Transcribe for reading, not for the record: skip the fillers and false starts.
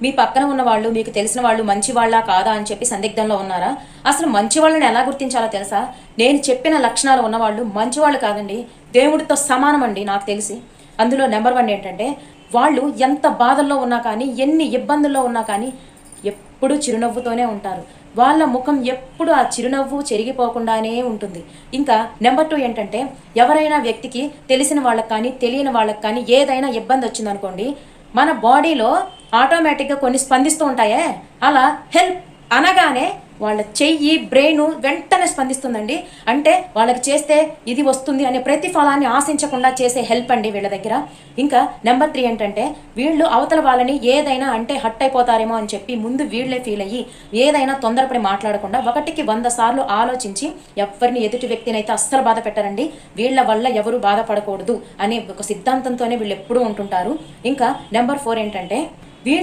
మీ పక్కన ఉన్న వాళ్ళు, మీకు తెలిసిన వాళ్ళు మంచి వాళ్ళా కాదా అని చెప్పి సందిగ్ధంలో ఉన్నారా? అసలు మంచి వాళ్ళని ఎలా గుర్తించాలో తెలుసా? నేను చెప్పిన లక్షణాలు ఉన్నవాళ్ళు మంచివాళ్ళు కాదండి, దేవుడితో సమానం అండి నాకు తెలిసి. అందులో నెంబర్ 1 ఏంటంటే, వాళ్ళు ఎంత బాధల్లో ఉన్నా కానీ, ఎన్ని ఇబ్బందుల్లో ఉన్నా కానీ ఎప్పుడూ చిరునవ్వుతోనే ఉంటారు. వాళ్ళ ముఖం ఎప్పుడు ఆ చిరునవ్వు చెరిగిపోకుండానే ఉంటుంది. ఇంకా నెంబర్ 2 ఏంటంటే, ఎవరైనా వ్యక్తికి తెలిసిన వాళ్ళకి కానీ, తెలియని వాళ్ళకి కానీ ఏదైనా ఇబ్బంది వచ్చిందనుకోండి, మన బాడీలో ఆటోమేటిక్గా కొన్ని స్పందిస్తూ ఉంటాయే, అలా హెల్ప్ అనగానే వాళ్ళ చెయ్యి, బ్రెయిన్ వెంటనే స్పందిస్తుందండి. అంటే వాళ్ళకి చేస్తే ఇది వస్తుంది అనే ప్రతిఫలాన్ని ఆశించకుండా చేసే హెల్ప్ అండి వీళ్ళ దగ్గర. ఇంకా నెంబర్ 3 ఏంటంటే, వీళ్ళు అవతల వాళ్ళని ఏదైనా అంటే హట్ అయిపోతారేమో అని చెప్పి ముందు వీళ్ళే ఫీల్ అయ్యి ఏదైనా తొందరపడి మాట్లాడకుండా 1కి 100 సార్లు ఆలోచించి ఎవరిని ఎదుటి వ్యక్తినైతే అస్సలు బాధ పెట్టారండి. వీళ్ళ వల్ల ఎవరు బాధపడకూడదు అనే ఒక సిద్ధాంతంతోనే వీళ్ళు ఎప్పుడూ ఉంటుంటారు. ఇంకా నెంబర్ 4 ఏంటంటే, వీళ్ళు